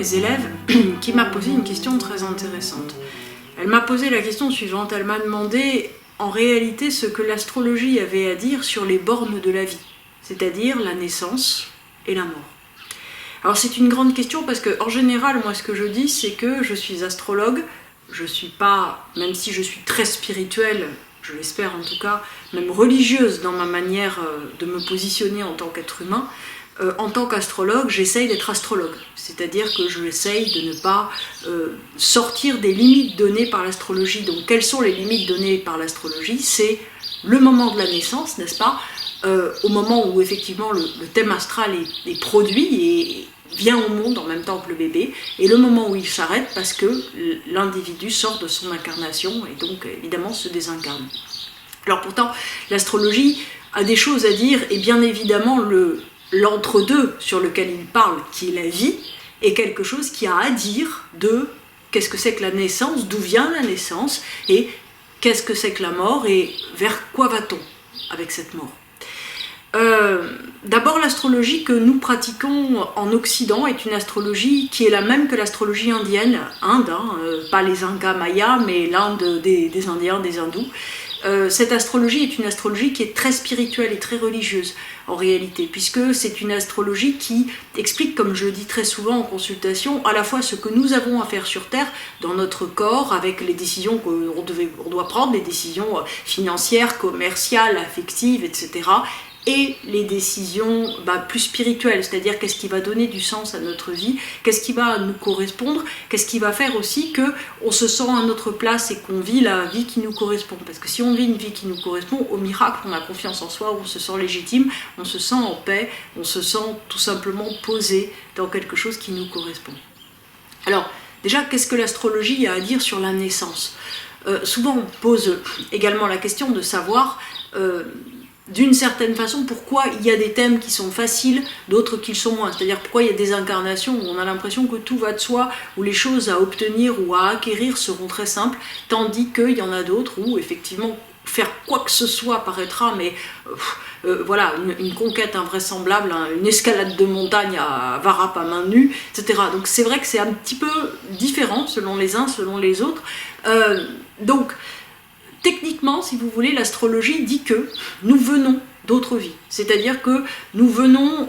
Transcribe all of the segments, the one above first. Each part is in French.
mes élèves qui m'a posé une question très intéressante. Elle m'a posé la question suivante, elle m'a demandé en réalité ce que l'astrologie avait à dire sur les bornes de la vie, c'est-à-dire la naissance et la mort. Alors c'est une grande question parce que en général, moi ce que je dis c'est que je suis astrologue, je suis pas, même si je suis très spirituelle, je l'espère en tout cas, même religieuse dans ma manière de me positionner en tant qu'être humain, en tant qu'astrologue, j'essaye d'être astrologue. C'est-à-dire que j'essaye de ne pas sortir des limites données par l'astrologie. Donc quelles sont les limites données par l'astrologie? C'est le moment de la naissance, n'est-ce pas? Au moment où effectivement le thème astral est produit et vient au monde en même temps que le bébé, et le moment où il s'arrête parce que l'individu sort de son incarnation et donc évidemment se désincarne. Alors pourtant, l'astrologie a des choses à dire et bien évidemment l'entre-deux sur lequel il parle, qui est la vie, est quelque chose qui a à dire de qu'est-ce que c'est que la naissance, d'où vient la naissance, et qu'est-ce que c'est que la mort, et vers quoi va-t-on avec cette mort. D'abord, l'astrologie que nous pratiquons en Occident est une astrologie qui est la même que l'astrologie indienne, Inde, pas les Incas mayas, mais l'Inde des Indiens, des hindous. Cette astrologie est une astrologie qui est très spirituelle et très religieuse en réalité, puisque c'est une astrologie qui explique, comme je le dis très souvent en consultation, à la fois ce que nous avons à faire sur Terre, dans notre corps, avec les décisions qu'on doit prendre, les décisions financières, commerciales, affectives, etc., et les décisions plus spirituelles, c'est-à-dire qu'est-ce qui va donner du sens à notre vie, qu'est-ce qui va nous correspondre, qu'est-ce qui va faire aussi qu'on se sent à notre place et qu'on vit la vie qui nous correspond. Parce que si on vit une vie qui nous correspond, au miracle, on a confiance en soi, on se sent légitime, on se sent en paix, on se sent tout simplement posé dans quelque chose qui nous correspond. Alors, déjà, qu'est-ce que l'astrologie a à dire sur la naissance? Souvent, on pose également la question de savoir d'une certaine façon, pourquoi il y a des thèmes qui sont faciles, d'autres qui le sont moins. C'est-à-dire pourquoi il y a des incarnations où on a l'impression que tout va de soi, où les choses à obtenir ou à acquérir seront très simples, tandis qu'il y en a d'autres où effectivement faire quoi que ce soit paraîtra, mais voilà, une conquête invraisemblable, une escalade de montagne à varap à main nue, etc. Donc c'est vrai que c'est un petit peu différent selon les uns, selon les autres. Donc, techniquement, si vous voulez, l'astrologie dit que nous venons d'autres vies. C'est-à-dire que nous venons,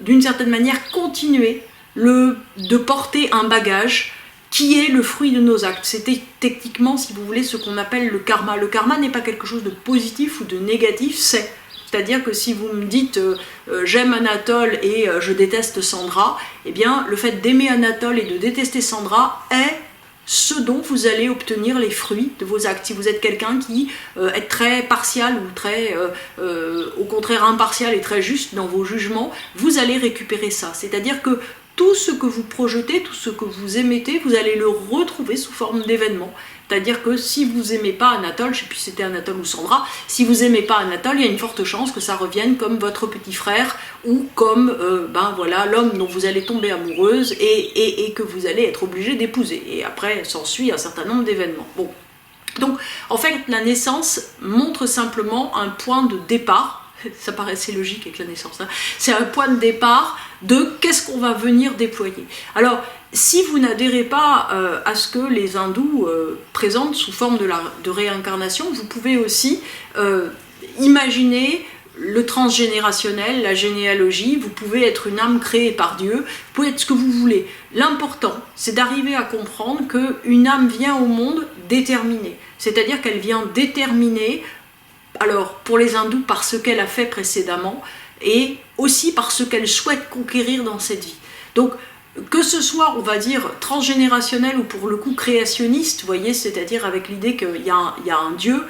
d'une certaine manière, continuer de porter un bagage qui est le fruit de nos actes. C'est techniquement, si vous voulez, ce qu'on appelle le karma. Le karma n'est pas quelque chose de positif ou de négatif, c'est-à-dire que si vous me dites j'aime Anatole et je déteste Sandra, eh bien, le fait d'aimer Anatole et de détester Sandra est ce dont vous allez obtenir les fruits de vos actes. Si vous êtes quelqu'un qui est très partial ou très, au contraire, impartial et très juste dans vos jugements, vous allez récupérer ça. C'est-à-dire que tout ce que vous projetez, tout ce que vous émettez, vous allez le retrouver sous forme d'événements. C'est-à-dire que si vous n'aimez pas Anatole, je ne sais plus si c'était Anatole ou Sandra, si vous n'aimez pas Anatole, il y a une forte chance que ça revienne comme votre petit frère ou comme voilà, l'homme dont vous allez tomber amoureuse et que vous allez être obligé d'épouser. Et après, s'ensuit un certain nombre d'événements. Bon. Donc, en fait, la naissance montre simplement un point de départ. Ça paraissait logique avec la naissance, hein. C'est un point de départ de qu'est-ce qu'on va venir déployer. Alors, si vous n'adhérez pas à ce que les hindous présentent sous forme de réincarnation, vous pouvez aussi imaginer le transgénérationnel, la généalogie. Vous pouvez être une âme créée par Dieu, vous pouvez être ce que vous voulez. L'important, c'est d'arriver à comprendre qu'une âme vient au monde déterminée, c'est-à-dire qu'elle vient déterminer, alors pour les hindous par ce qu'elle a fait précédemment et aussi par ce qu'elle souhaite conquérir dans cette vie. Donc que ce soit, on va dire, transgénérationnel ou pour le coup créationniste, vous voyez, c'est-à-dire avec l'idée qu'il y a un Dieu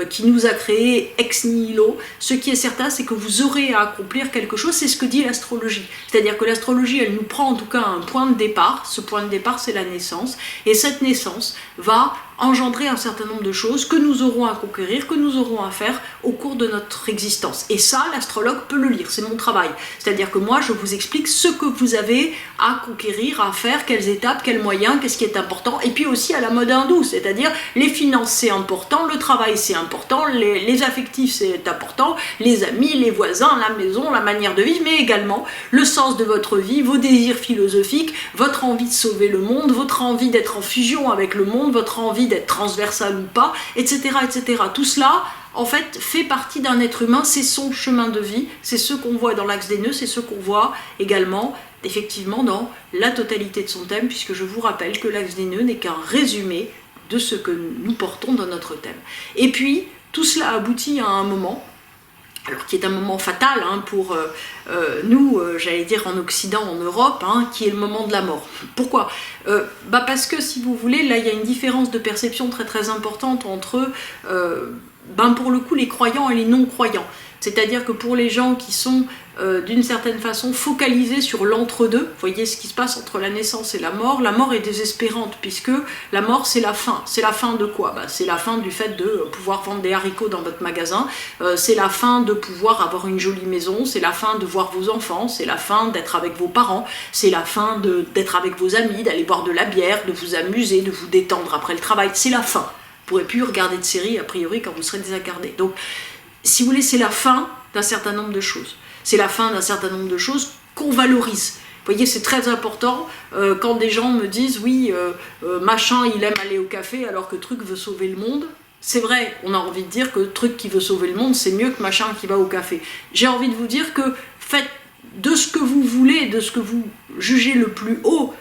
qui nous a créés ex nihilo, ce qui est certain, c'est que vous aurez à accomplir quelque chose, c'est ce que dit l'astrologie. C'est-à-dire que l'astrologie, elle nous prend en tout cas un point de départ, ce point de départ, c'est la naissance, et cette naissance va engendrer un certain nombre de choses que nous aurons à conquérir, que nous aurons à faire au cours de notre existence. Et ça, l'astrologue peut le lire, c'est mon travail. C'est-à-dire que moi, je vous explique ce que vous avez à conquérir, à faire, quelles étapes, quels moyens, qu'est-ce qui est important, et puis aussi à la mode hindoue, c'est-à-dire les finances c'est important, le travail c'est important, les affectifs c'est important, les amis, les voisins, la maison, la manière de vivre, mais également le sens de votre vie, vos désirs philosophiques, votre envie de sauver le monde, votre envie d'être en fusion avec le monde, votre envie d'être transversal ou pas, etc., etc. Tout cela, en fait, fait partie d'un être humain, c'est son chemin de vie, c'est ce qu'on voit dans l'axe des nœuds, c'est ce qu'on voit également, effectivement, dans la totalité de son thème, puisque je vous rappelle que l'axe des nœuds n'est qu'un résumé de ce que nous portons dans notre thème. Et puis, tout cela aboutit à un moment, alors qui est un moment fatal pour nous, j'allais dire en Occident, en Europe, qui est le moment de la mort. Pourquoi? Parce que, si vous voulez, là il y a une différence de perception très très importante entre, pour le coup, les croyants et les non-croyants. C'est-à-dire que pour les gens qui sont d'une certaine façon focalisés sur l'entre-deux, vous voyez ce qui se passe entre la naissance et la mort est désespérante, puisque la mort c'est la fin. C'est la fin de quoi? C'est la fin du fait de pouvoir vendre des haricots dans votre magasin, c'est la fin de pouvoir avoir une jolie maison, c'est la fin de voir vos enfants, c'est la fin d'être avec vos parents, c'est la fin d'être avec vos amis, d'aller boire de la bière, de vous amuser, de vous détendre après le travail, c'est la fin. Vous ne pourrez plus regarder de séries a priori quand vous serez désincarné. Donc, si vous voulez, c'est la fin d'un certain nombre de choses. C'est la fin d'un certain nombre de choses qu'on valorise. Vous voyez, c'est très important quand des gens me disent « oui, machin, il aime aller au café alors que truc veut sauver le monde ». C'est vrai, on a envie de dire que truc qui veut sauver le monde, c'est mieux que machin qui va au café. J'ai envie de vous dire que faites de ce que vous voulez, de ce que vous jugez le plus haut,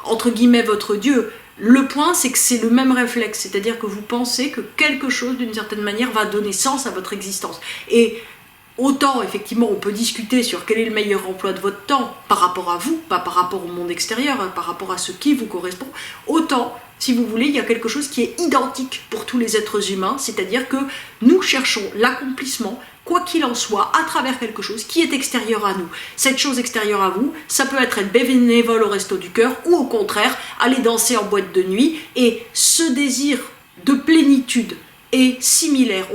entre guillemets, votre Dieu. Le point, c'est que c'est le même réflexe, c'est-à-dire que vous pensez que quelque chose, d'une certaine manière, va donner sens à votre existence. Et autant, effectivement, on peut discuter sur quel est le meilleur emploi de votre temps par rapport à vous, pas par rapport au monde extérieur, par rapport à ce qui vous correspond, autant, si vous voulez, il y a quelque chose qui est identique pour tous les êtres humains, c'est-à-dire que nous cherchons l'accomplissement, quoi qu'il en soit, à travers quelque chose qui est extérieur à nous. Cette chose extérieure à vous, ça peut être bénévole au Resto du Cœur, ou au contraire, aller danser en boîte de nuit, et ce désir de plénitude est similaire.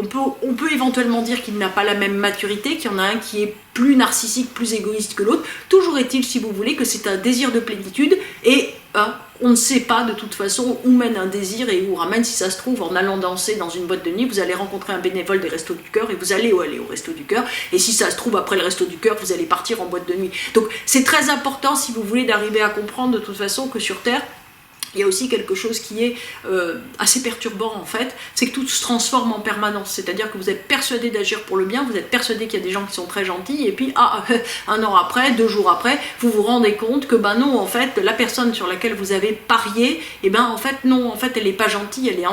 On peut éventuellement dire qu'il n'a pas la même maturité, qu'il y en a un qui est plus narcissique, plus égoïste que l'autre. Toujours est-il, si vous voulez, que c'est un désir de plénitude, et on ne sait pas de toute façon où mène un désir et où ramène. Si ça se trouve, en allant danser dans une boîte de nuit, vous allez rencontrer un bénévole des Restos du Cœur et vous allez aller au Resto du Cœur, et si ça se trouve, après le Resto du Cœur, vous allez partir en boîte de nuit. Donc c'est très important, si vous voulez, d'arriver à comprendre de toute façon que sur Terre, il y a aussi quelque chose qui est assez perturbant en fait, c'est que tout se transforme en permanence, c'est-à-dire que vous êtes persuadé d'agir pour le bien, vous êtes persuadé qu'il y a des gens qui sont très gentils, et puis un an après, 2 jours après, vous vous rendez compte que non, en fait, la personne sur laquelle vous avez parié, en fait non, en fait elle n'est pas gentille, elle est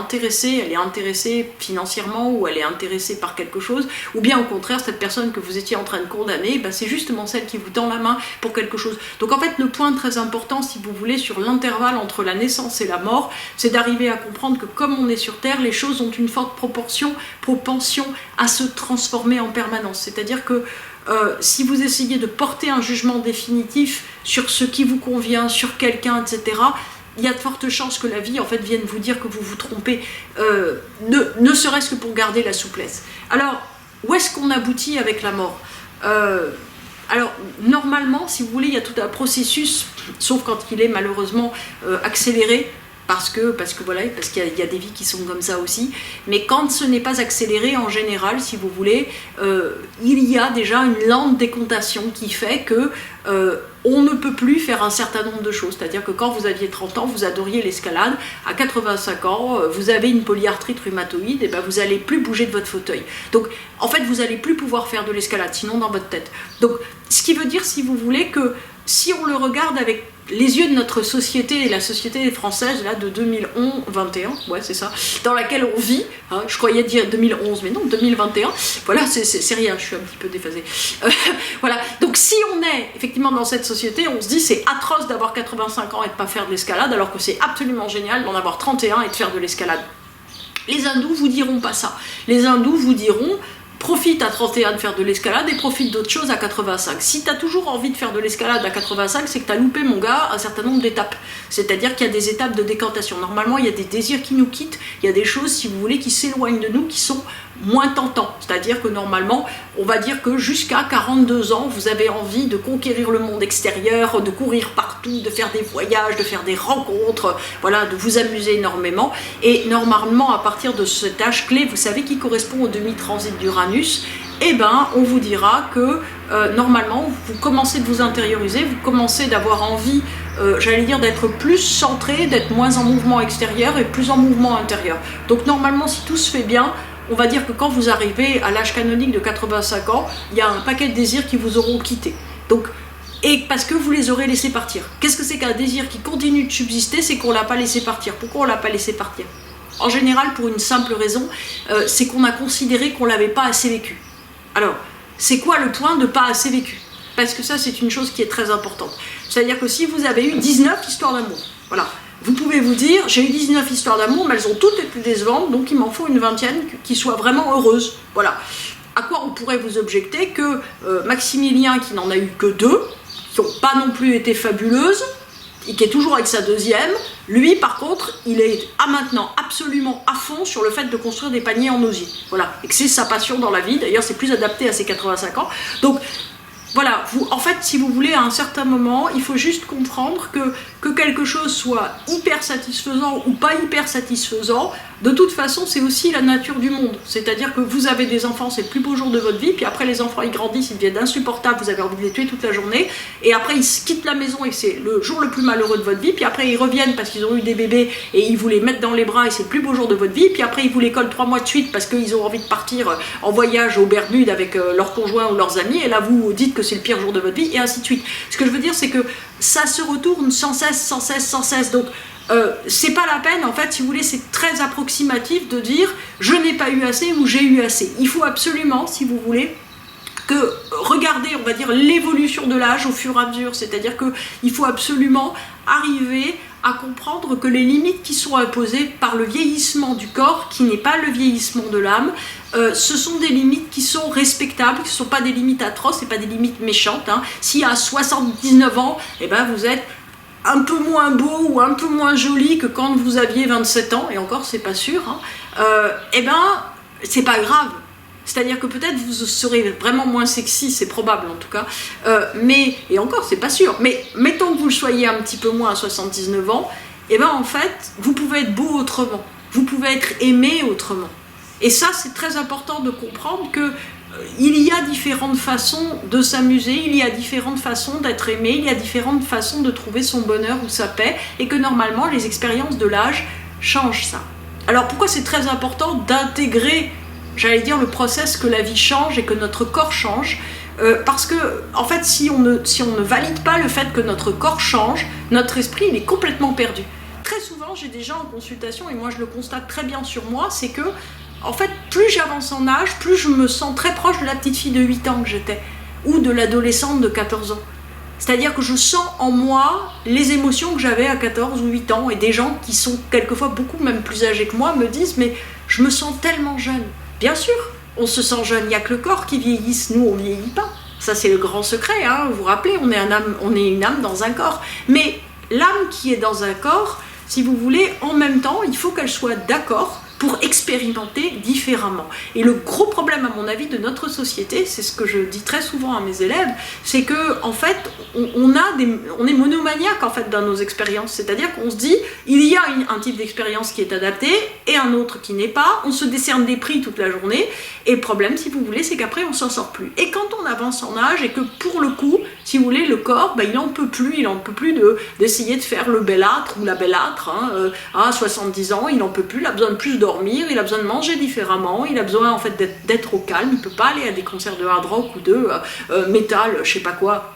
intéressée financièrement, ou elle est intéressée par quelque chose, ou bien au contraire, cette personne que vous étiez en train de condamner, c'est justement celle qui vous tend la main pour quelque chose. Donc en fait, le point très important, si vous voulez, sur l'intervalle entre la naissance et la mort, c'est d'arriver à comprendre que comme on est sur Terre, les choses ont une forte propension à se transformer en permanence. C'est-à-dire que si vous essayez de porter un jugement définitif sur ce qui vous convient, sur quelqu'un, etc., il y a de fortes chances que la vie en fait vienne vous dire que vous vous trompez, ne serait-ce que pour garder la souplesse. Alors, où est-ce qu'on aboutit avec la mort? Alors, normalement, si vous voulez, il y a tout un processus, sauf quand il est malheureusement accéléré, parce qu'il y a des vies qui sont comme ça aussi, mais quand ce n'est pas accéléré, en général, si vous voulez, il y a déjà une lente décontation qui fait que on ne peut plus faire un certain nombre de choses. C'est-à-dire que quand vous aviez 30 ans, vous adoriez l'escalade, à 85 ans, vous avez une polyarthrite rhumatoïde, et vous n'allez plus bouger de votre fauteuil. Donc, en fait, vous n'allez plus pouvoir faire de l'escalade, sinon dans votre tête. Donc, ce qui veut dire, si vous voulez, que si on le regarde avec les yeux de notre société, et la société française là, de 2021, ouais c'est ça, dans laquelle on vit, je croyais dire 2011, mais non, 2021, voilà, c'est rien, je suis un petit peu déphasée. Voilà, donc si on est effectivement dans cette société, on se dit c'est atroce d'avoir 85 ans et de ne pas faire de l'escalade, alors que c'est absolument génial d'en avoir 31 et de faire de l'escalade. Les hindous vous diront pas ça. Les hindous vous diront, profite à 31 de faire de l'escalade et profite d'autre chose à 85. Si tu as toujours envie de faire de l'escalade à 85, c'est que tu as loupé, mon gars, un certain nombre d'étapes. C'est-à-dire qu'il y a des étapes de décantation. Normalement, il y a des désirs qui nous quittent, il y a des choses, si vous voulez, qui s'éloignent de nous, qui sont moins tentants. C'est-à-dire que normalement, on va dire que jusqu'à 42 ans, vous avez envie de conquérir le monde extérieur, de courir partout, de faire des voyages, de faire des rencontres, voilà, de vous amuser énormément. Et normalement, à partir de cet âge clé, vous savez, qui correspond au demi-transit d'Uranus, eh ben, on vous dira que normalement, vous commencez de vous intérioriser, vous commencez d'avoir envie, j'allais dire, d'être plus centré, d'être moins en mouvement extérieur et plus en mouvement intérieur. Donc normalement, si tout se fait bien, on va dire que quand vous arrivez à l'âge canonique de 85 ans, il y a un paquet de désirs qui vous auront quitté. Donc, et parce que vous les aurez laissés partir. Qu'est-ce que c'est qu'un désir qui continue de subsister? C'est qu'on ne l'a pas laissé partir. Pourquoi on ne l'a pas laissé partir? En général, pour une simple raison, c'est qu'on a considéré qu'on ne l'avait pas assez vécu. Alors, c'est quoi le point de pas assez vécu? Parce que ça, c'est une chose qui est très importante. C'est-à-dire que si vous avez eu 19 histoires d'amour, voilà, vous pouvez vous dire, j'ai eu 19 histoires d'amour, mais elles ont toutes été décevantes, donc il m'en faut une vingtaine qui soit vraiment heureuse. Voilà. À quoi on pourrait vous objecter que Maximilien, qui n'en a eu que 2, qui n'ont pas non plus été fabuleuses, et qui est toujours avec sa deuxième, lui par contre, il est maintenant absolument à fond sur le fait de construire des paniers en osier. Voilà, et que c'est sa passion dans la vie, d'ailleurs c'est plus adapté à ses 85 ans. Donc voilà, en fait, si vous voulez, à un certain moment, il faut juste comprendre que quelque chose soit hyper satisfaisant ou pas hyper satisfaisant, de toute façon, c'est aussi la nature du monde. C'est-à-dire que vous avez des enfants, c'est le plus beau jour de votre vie, puis après les enfants, ils grandissent, ils deviennent insupportables, vous avez envie de les tuer toute la journée, et après ils quittent la maison et c'est le jour le plus malheureux de votre vie, puis après ils reviennent parce qu'ils ont eu des bébés et ils vous les mettent dans les bras et c'est le plus beau jour de votre vie, puis après ils vous les collent 3 mois de suite parce qu'ils ont envie de partir en voyage aux Bermudes avec leurs conjoints ou leurs amis, et là vous dites que c'est le pire jour de votre vie, et ainsi de suite. Ce que je veux dire, c'est que ça se retourne sans cesse, sans cesse, sans cesse. Donc, c'est pas la peine, en fait, si vous voulez, c'est très approximatif de dire je n'ai pas eu assez ou j'ai eu assez. Il faut absolument, si vous voulez, que regarder, on va dire, l'évolution de l'âge au fur et à mesure. C'est-à-dire qu'il faut absolument arriver à comprendre que les limites qui sont imposées par le vieillissement du corps, qui n'est pas le vieillissement de l'âme, ce sont des limites qui sont respectables, qui ne sont pas des limites atroces, et pas des limites méchantes. Hein. Si à 79 ans, eh ben, vous êtes un peu moins beau ou un peu moins joli que quand vous aviez 27 ans, et encore c'est pas sûr, hein, eh ben c'est pas grave. C'est-à-dire que peut-être vous serez vraiment moins sexy, c'est probable en tout cas, mais, et encore c'est pas sûr, mais mettons que vous le soyez un petit peu moins à 79 ans, et ben en fait vous pouvez être beau autrement, vous pouvez être aimé autrement. Et ça c'est très important de comprendre que il y a différentes façons de s'amuser, il y a différentes façons d'être aimé, il y a différentes façons de trouver son bonheur ou sa paix, et que normalement les expériences de l'âge changent ça. Alors pourquoi c'est très important d'intégrer, j'allais dire, le process que la vie change et que notre corps change, parce que en fait si on ne valide pas le fait que notre corps change, notre esprit il est complètement perdu. Très souvent j'ai des gens en consultation, et moi je le constate très bien sur moi, c'est que en fait, plus j'avance en âge, plus je me sens très proche de la petite fille de 8 ans que j'étais, ou de l'adolescente de 14 ans. C'est-à-dire que je sens en moi les émotions que j'avais à 14 ou 8 ans, et des gens qui sont quelquefois beaucoup même plus âgés que moi me disent « mais je me sens tellement jeune ». Bien sûr, on se sent jeune, il n'y a que le corps qui vieillisse, nous on ne vieillit pas. Ça c'est le grand secret, hein. Vous vous rappelez, on est une âme dans un corps. Mais l'âme qui est dans un corps, si vous voulez, en même temps, il faut qu'elle soit d'accord pour expérimenter différemment. Et le gros problème, à mon avis, de notre société, c'est ce que je dis très souvent à mes élèves, c'est que en fait, on est monomaniaque en fait dans nos expériences. C'est-à-dire qu'on se dit, il y a un type d'expérience qui est adapté et un autre qui n'est pas. On se décerne des prix toute la journée. Et le problème, si vous voulez, c'est qu'après, on s'en sort plus. Et quand on avance en âge et que pour le coup, si vous voulez, le corps, ben, il n'en peut plus d'essayer de faire le belâtre ou la belâtre. Hein, à 70 ans, il n'en peut plus, il a besoin de plus dormir, il a besoin de manger différemment, il a besoin en fait d'être au calme, il ne peut pas aller à des concerts de hard rock ou de métal, je sais pas quoi,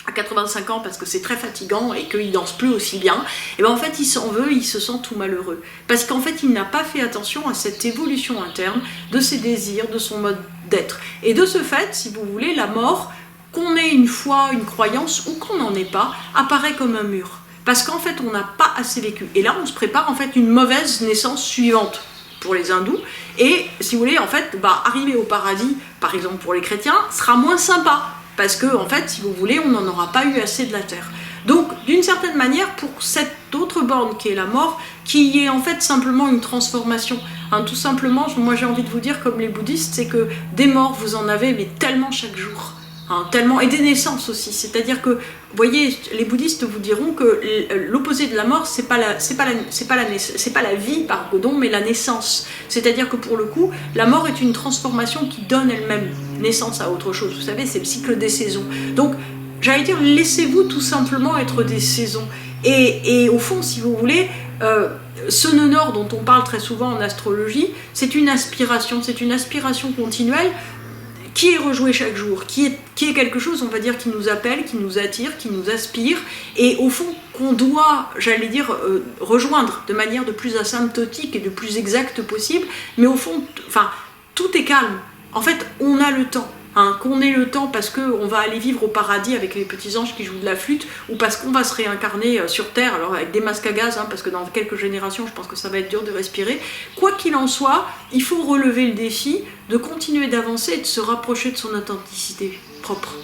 à 85 ans parce que c'est très fatigant et qu'il danse plus aussi bien, et ben en fait il s'en veut, il se sent tout malheureux. Parce qu'en fait il n'a pas fait attention à cette évolution interne de ses désirs, de son mode d'être. Et de ce fait, si vous voulez, la mort, qu'on ait une foi, une croyance ou qu'on n'en ait pas, apparaît comme un mur. Parce qu'en fait, on n'a pas assez vécu. Et là, on se prépare en fait une mauvaise naissance suivante. pour les hindous, et si vous voulez, en fait, arriver au paradis, par exemple pour les chrétiens, sera moins sympa, parce que, en fait, si vous voulez, on n'en aura pas eu assez de la terre. Donc, d'une certaine manière, pour cette autre borne qui est la mort, qui est en fait simplement une transformation, tout simplement, moi j'ai envie de vous dire, comme les bouddhistes, c'est que des morts, vous en avez, mais tellement chaque jour. Tellement, et des naissances aussi, c'est-à-dire que, vous voyez, les bouddhistes vous diront que l'opposé de la mort, c'est pas la vie, pardon, mais la naissance. C'est-à-dire que pour le coup, la mort est une transformation qui donne elle-même naissance à autre chose. Vous savez, c'est le cycle des saisons. Donc, j'allais dire, laissez-vous tout simplement être des saisons. Et au fond, si vous voulez, ce nœud nord dont on parle très souvent en astrologie, c'est une aspiration continuelle, qui est rejoué chaque jour, qui est quelque chose, on va dire, qui nous appelle, qui nous attire, qui nous aspire, et au fond, qu'on doit, j'allais dire, rejoindre de manière de plus asymptotique et de plus exacte possible, mais au fond, tout est calme. En fait, on a le temps. Qu'on ait le temps parce qu'on va aller vivre au paradis avec les petits anges qui jouent de la flûte, ou parce qu'on va se réincarner sur Terre, alors avec des masques à gaz, parce que dans quelques générations, je pense que ça va être dur de respirer. Quoi qu'il en soit, il faut relever le défi de continuer d'avancer et de se rapprocher de son authenticité propre.